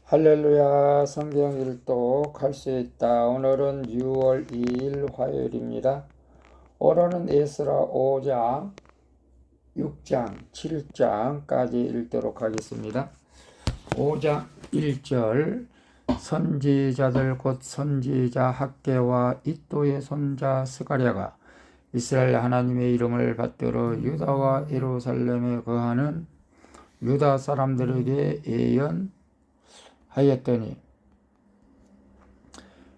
할렐루야. 성경 일독 할 수 있다. 오늘은 6월 2일 화요일입니다. 오늘은 에스라 5장, 6장, 7장까지 읽도록 하겠습니다. 5장 1절 선지자들 곧 선지자 학개와 이또의 손자 스가랴가 이스라엘 하나님의 이름을 받들어 유다와 예루살렘에 거하는 유다 사람들에게 예언하였더니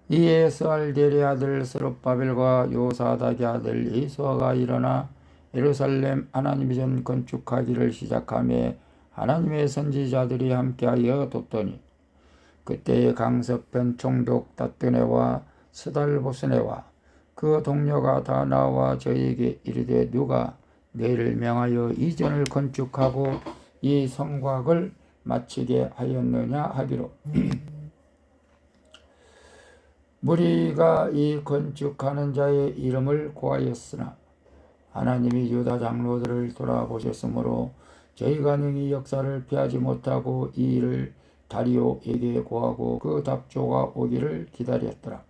이에 스알델의 아들 스룹바벨과 요사닥의 아들 예수아가 일어나 예루살렘 하나님의 전 건축하기를 시작하며 하나님의 선지자들이 함께하여 돕더니 그때에 강섭변 총독 다뜨네와 스달보스네와 그 동료가 다 나와 저에게 이르되 누가 너희를 명하여 이 전을 건축하고 이 성곽을 마치게 하였느냐 하기로 무리가 이 건축하는 자의 이름을 고하였으나 하나님이 유다 장로들을 돌아보셨으므로 저희가 능히 역사를 피하지 못하고 이 일을 다리오에게 고하고 그 답조가 오기를 기다렸더라.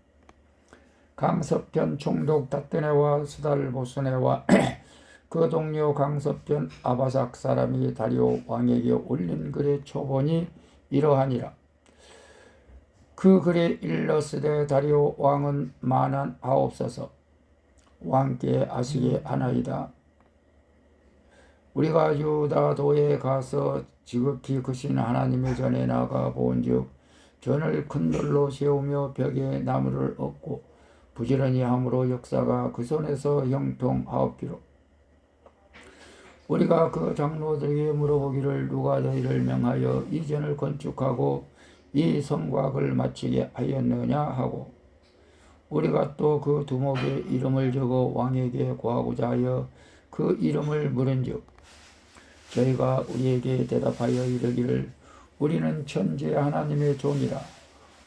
강섭편 총독 다뜨네와 스달보스네와 그 동료 강섭편 아바삭 사람이 다리오 왕에게 올린 글의 초본이 이러하니라. 그 글에 일러스되 다리오 왕은 만한하옵소서. 왕께 아시게 하나이다. 우리가 유다도에 가서 지극히 크신 하나님의 전에 나가 본즉 전을 큰 돌로 세우며 벽에 나무를 얹고 부지런히 함으로 역사가 그 손에서 형통하옵기로 우리가 그 장로들에게 물어보기를 누가 너희를 명하여 이 전을 건축하고 이 성곽을 마치게 하였느냐 하고 우리가 또 그 두목의 이름을 적어 왕에게 고하고자 하여 그 이름을 물은즉 저희가 우리에게 대답하여 이르기를 우리는 천재 하나님의 종이라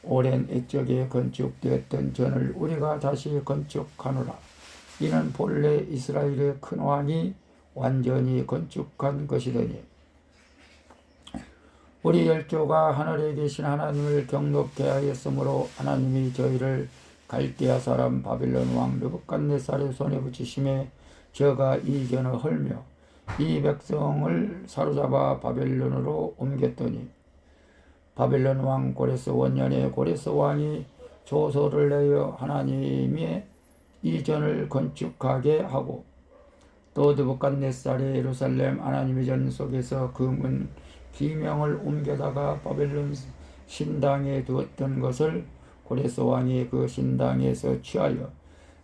오랜 액적에 건축되었던 전을 우리가 다시 건축하노라. 이는 본래 이스라엘의 큰 왕이 완전히 건축한 것이더니 우리 열조가 하늘에 계신 하나님을 경높게 하였으므로 하나님이 저희를 갈대아 사람 바빌론 왕 느부갓네살의 손에 붙이심에 저가 이 전을 헐며 이 백성을 사로잡아 바벨론으로 옮겼더니 바벨론 왕 고레스 원년에 고레스 왕이 조서를 내어 하나님의 이 전을 건축하게 하고 또 느부갓네살의 예루살렘 하나님의 전 속에서 금은 기명을 옮겨다가 바벨론 신당에 두었던 것을 고레스 왕이 그 신당에서 취하여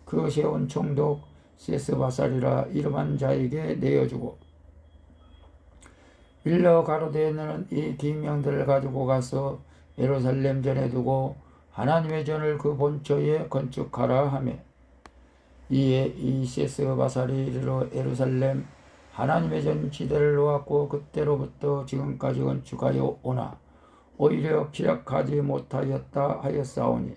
그 세운 총독 세스바살이라 이름한 자에게 내어주고 일러 가로되 너는 이 기명들을 가지고 가서 예루살렘 전에 두고 하나님의 전을 그 본처에 건축하라 하며 이에 이 세스바살이 이르러 예루살렘 하나님의 전 지대를 놓았고 그때로부터 지금까지 건축하여 오나 오히려 피력하지 못하였다 하였사오니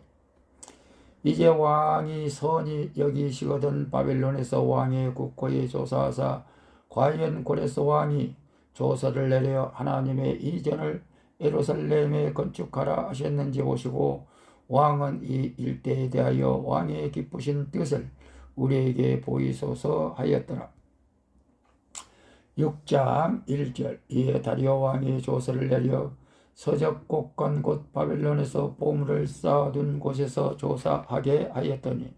이제 왕이 선이 여기시거든 바벨론에서 왕의 국고에 조사하사 과연 고레스 왕이 조서를 내려 하나님의 이 전을 예루살렘에 건축하라 하셨는지 보시고 왕은 이 일대에 대하여 왕의 기쁘신 뜻을 우리에게 보이소서 하였더라. 6장 1절 이에 다리오 왕이 조서를 내려 서적 곳간 곧 바벨론에서 보물을 쌓아둔 곳에서 조사하게 하였더니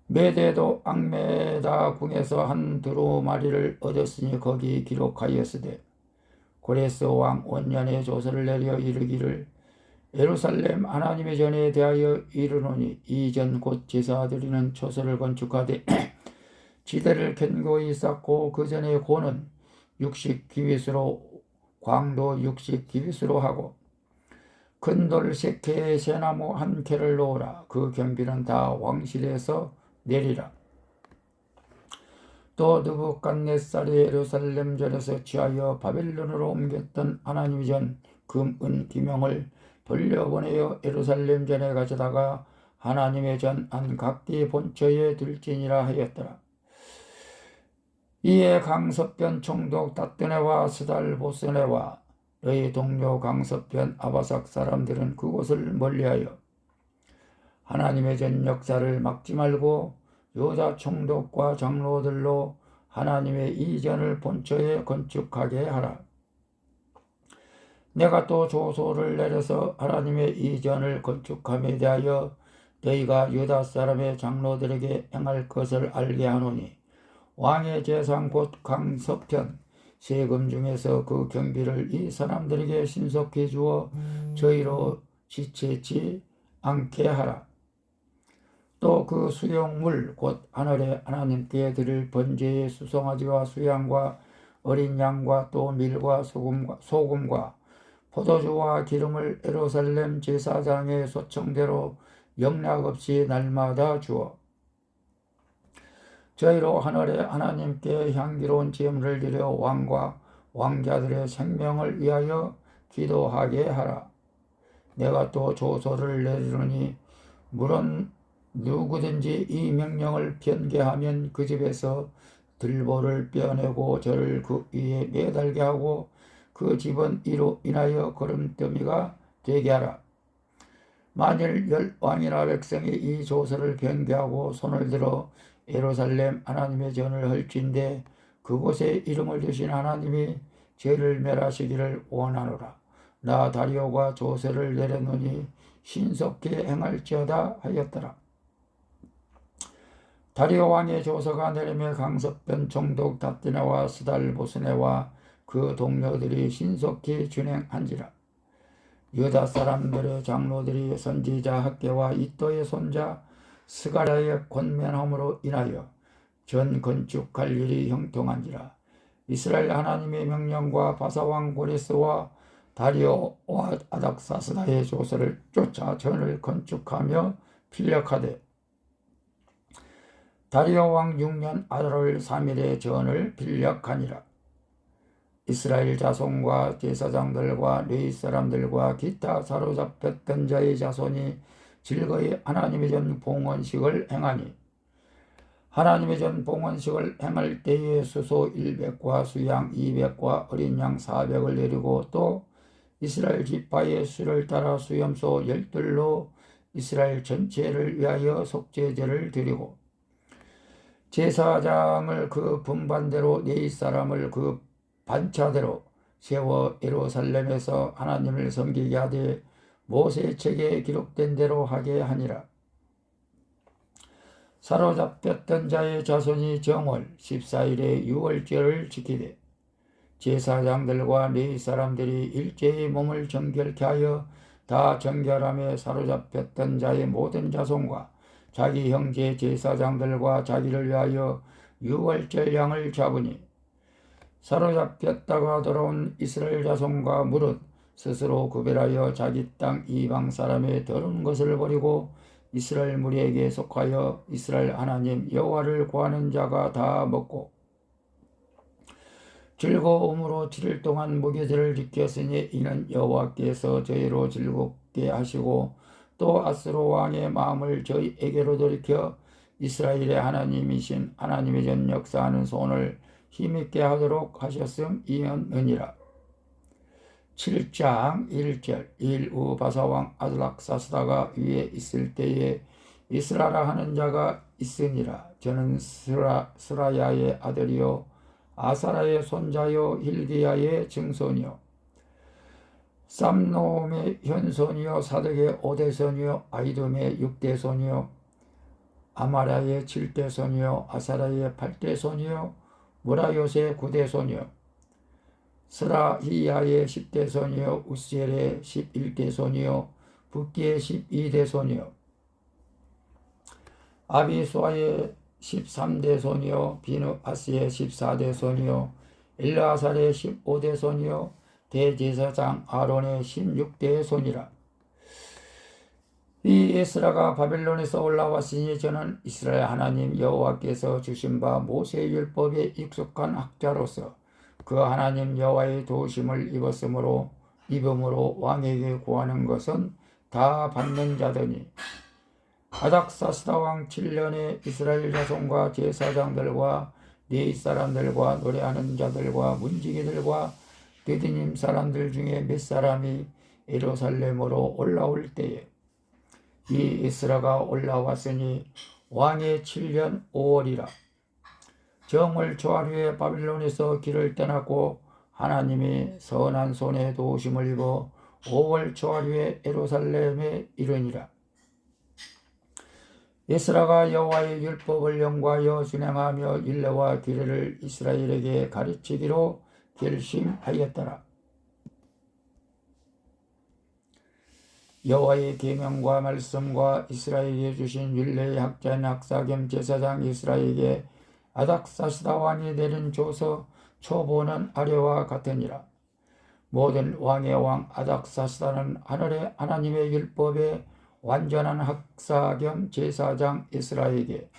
메대도 앙메다 궁에서 한 두루마리를 얻었으니 거기 기록하였으되 고레스 왕 원년에 조서를 내려 이르기를 예루살렘 하나님의 전에 대하여 이르노니 이 전 곧 제사 드리는 초소를 건축하되 지대를 견고히 쌓고 그 전에 고는 60규빗으로 광도 60규빗으로 하고 큰 돌 3개에 새나무 1개를 놓으라. 그 경비는 다 왕실에서 내리라. 또 느부갓네살이 예루살렘 전에서 취하여 바벨론으로 옮겼던 하나님의 전 금, 은, 기명을 돌려보내어 예루살렘 전에 가져다가 하나님의 전 한 각기 본처에 둘지니라 하였더라. 이에 강섭변 총독 다뜨네와 스달보스네와 너희 동료 강서편 아바삭 사람들은 그곳을 멀리하여 하나님의 전 역사를 막지 말고 유다 총독과 장로들로 하나님의 이전을 본처에 건축하게 하라. 내가 또 조소를 내려서 하나님의 이전을 건축함에 대하여 너희가 유다 사람의 장로들에게 행할 것을 알게 하노니 왕의 재상 곧 강서편 세금 중에서 그 경비를 이 사람들에게 신속히 주어 저희로 지체치 않게 하라. 또 그 수용물 곧 하늘에 하나님께 드릴 번제의 수송아지와 수양과 어린 양과 또 밀과 소금과 포도주와 기름을 예루살렘 제사장의 소청대로 영락 없이 날마다 주어 저희로 하늘에 하나님께 향기로운 제물을 드려 왕과 왕자들의 생명을 위하여 기도하게 하라. 내가 또 조소를 내리노니 물론 누구든지 이 명령을 변개하면 그 집에서 들보를 떼어내고 저를 그 위에 매달게 하고 그 집은 이로 인하여 거름더미가 되게 하라. 만일 왕이나 백성이 이 조서를 변개하고 손을 들어 예루살렘 하나님의 전을 헐진대 그곳에 이름을 두신 하나님이 죄를 멸하시기를 원하노라. 나 다리오가 조서를 내려놓으니 신속히 행할지어다 하였더라. 다리오 왕의 조서가 내림에 강서편 총독 다띠나와 스달보스네와 그 동료들이 신속히 준행한지라. 유다 사람들의 장로들이 선지자 학개와 이또의 손자 스가랴의 권면함으로 인하여 전 건축할 일이 형통한지라. 이스라엘 하나님의 명령과 바사왕 고레스와 다리오와 아닥사스다의 조서를 쫓아 전을 건축하며 필력하되 다리오 왕 6년 아달월 3일에 전을 필력하니라. 이스라엘 자손과 제사장들과 레위 사람들과 기타 사로잡혔던 자의 자손이 즐거이 하나님의 전 봉헌식을 행하니 하나님의 전 봉헌식을 행할 때에 수소 100과 수양 200과 어린 양 400을 내리고 또 이스라엘 지파의 수를 따라 수염소 12로 이스라엘 전체를 위하여 속죄제를 드리고 제사장을 그 분반대로 레위 사람을 그 반차대로 세워 예루살렘에서 하나님을 섬기게 하되 모세의 책에 기록된 대로 하게 하니라. 사로잡혔던 자의 자손이 정월 14일에 유월절을 지키되 제사장들과 레위 사람들이 일제히 몸을 정결케 하여 다 정결함에 사로잡혔던 자의 모든 자손과 자기 형제 제사장들과 자기를 위하여 유월절 양을 잡으니 사로잡혔다가 돌아온 이스라엘 자손과 무릇 스스로 구별하여 자기 땅 이방 사람의 더러운 것을 버리고 이스라엘 무리에게 속하여 이스라엘 하나님 여호와를 구하는 자가 다 먹고 즐거움으로 7일 동안 무교제를 지켰으니 이는 여호와께서 저희로 즐겁게 하시고 또 아스로 왕의 마음을 저희에게로 돌이켜 이스라엘의 하나님이신 하나님의 전 역사하는 손을 힘있게 하도록 하셨음이었느니라. 7장 1절 일후 바사왕 아들락사스다가 위에 있을 때에 이스라라 하는 자가 있으니라. 저는 스라야의 아들이요 아사라의 손자요 hil기야의 증손이요 쌈놈의 현손이요 사득의 5대손이요 아이돔의 6대손이요 아마라의 7대손이요 아사라의 8대손이요 무라요의 9대손이요 스라히야의 10대손이요 우시엘의 11대손이요 붓기의 12대손이요 아비수아의 13대손이요 비누아스의 14대손이요 엘르아살의 15대손이요 대제사장 아론의 16대손이라. 이 에스라가 바벨론에서 올라왔으니 저는 이스라엘 하나님 여호와께서 주신 바 모세의 율법에 익숙한 학자로서 그 하나님 여호와의 도우심을 입음으로 왕에게 구하는 것은 다 받는 자더니 아닥사스다 왕 7년에 이스라엘 자손과 제사장들과 레위 사람들과 노래하는 자들과 문지기들과 드디님 사람들 중에 몇 사람이 예루살렘으로 올라올 때에 이 에스라가 올라왔으니 왕의 7년 5월이라. 정월 초하루에 바빌론에서 길을 떠났고 하나님의 선한 손에 도우심을 입어 5월 초하루에 예루살렘에 이르니라. 에스라가 여호와의 율법을 영과하여 준행하며 율례와 규례를 이스라엘에게 가르치기로 결심하였더라. 여호와의 계명과 말씀과 이스라엘에 주신 율례의 학자인 학사 겸 제사장 이스라엘에게 아닥사스다 왕이 내린 조서 초보는 아래와 같으니라. 모든 왕의 왕 아닥사스다는 하늘의 하나님의 율법에 완전한 학사 겸 제사장 이스라엘에게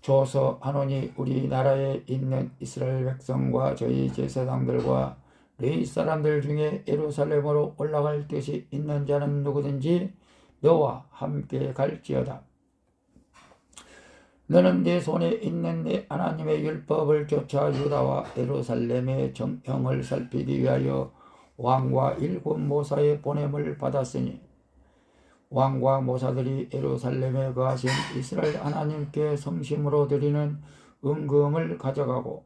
조서하노니 우리나라에 있는 이스라엘 백성과 저희 제사장들과 레위 사람들 중에 예루살렘으로 올라갈 뜻이 있는 자는 누구든지 너와 함께 갈지어다. 너는 내 손에 있는 내 하나님의 율법을 쫓아 유다와 예루살렘의 정형을 살피기 위하여 왕과 일곱 모사의 보냄을 받았으니 왕과 모사들이 예루살렘에 거하신 이스라엘 하나님께 성심으로 드리는 은금을 가져가고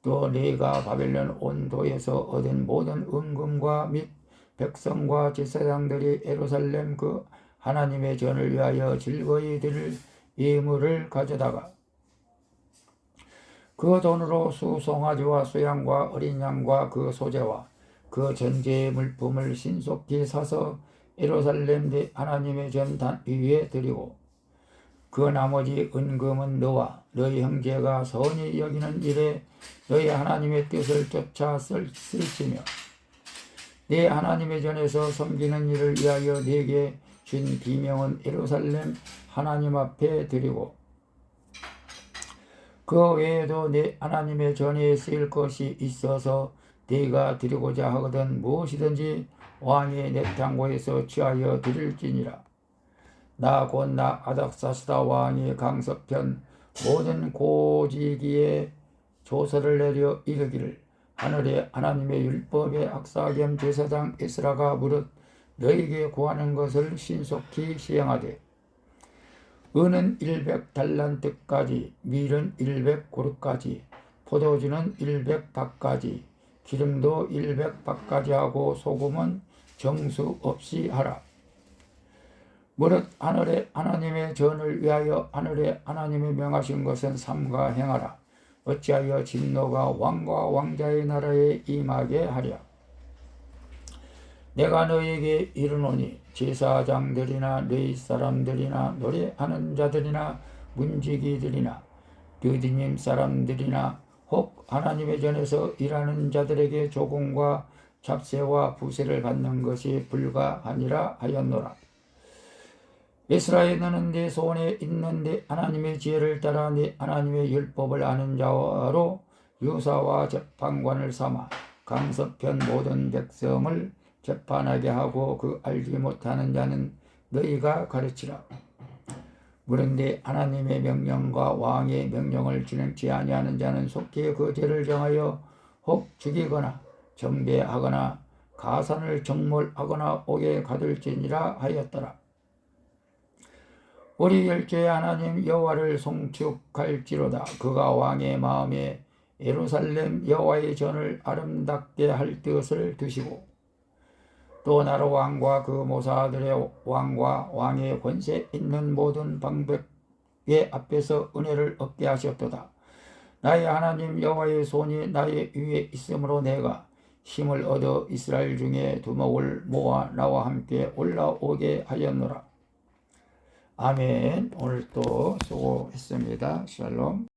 또 네가 바벨론 온도에서 얻은 모든 은금과 및 백성과 제사장들이 예루살렘 그 하나님의 전을 위하여 즐거이 드릴 예물을 가져다가 그 돈으로 수송아지와 수양과 어린 양과 그 소재와 그 전제의 물품을 신속히 사서 예루살렘 내 하나님의 전단 위에 드리고 그 나머지 은금은 너와 너희 형제가 선히 여기는 일에 너희 하나님의 뜻을 쫓아 쓸지며 네 하나님의 전에서 섬기는 일을 위하여 네게 준 비명은 예루살렘 하나님 앞에 드리고 그 외에도 네 하나님의 전에 쓰일 것이 있어서 네가 드리고자 하거든 무엇이든지 왕의 넷탕고에서 취하여 드릴지니라. 나 곧 나 아닥사스다 왕의 강섭편 모든 고지기에 조서를 내려 이르기를 하늘의 하나님의 율법의 학사 겸 제사장 에스라가 무릇 너에게 구하는 것을 신속히 시행하되 은은 100달란트까지 밀은 100고르까지 포도주는 100박까지 기름도 100박까지 하고 소금은 정수 없이 하라. 무릇 하늘의 하나님의 전을 위하여 하늘의 하나님이 명하신 것은 삼가 행하라. 어찌하여 진노가 왕과 왕자의 나라에 임하게 하랴. 내가 너에게 이르노니 제사장들이나 레위 사람들이나 노래하는 자들이나 문지기들이나 드디님 사람들이나 혹 하나님의 전에서 일하는 자들에게 조공과 잡세와 부세를 받는 것이 불가하니라 하였노라. 에스라엘 너는 내 손에 있는 내 하나님의 지혜를 따라 내 하나님의 율법을 아는 자로 유사와 재판관을 삼아 강섭편 모든 백성을 재판하게 하고 그 알지 못하는 자는 너희가 가르치라. 무릇 내 하나님의 명령과 왕의 명령을 준행치 아니하는 자는 속히 그 죄를 정하여 혹 죽이거나 정배하거나 가산을 정몰하거나 옥에 가둘지니라 하였더라. 우리 열조의 하나님 여호와를 송축할지로다. 그가 왕의 마음에 예루살렘 여호와의 전을 아름답게 할 뜻을 두시고 또 나로 왕과 그 모사들의 왕과 왕의 권세 있는 모든 방백의 앞에서 은혜를 얻게 하셨도다. 나의 하나님 여호와의 손이 나의 위에 있으므로 내가 힘을 얻어 이스라엘 중에 두목을 모아 나와 함께 올라오게 하였노라. 아멘. 오늘도 수고했습니다. 샬롬.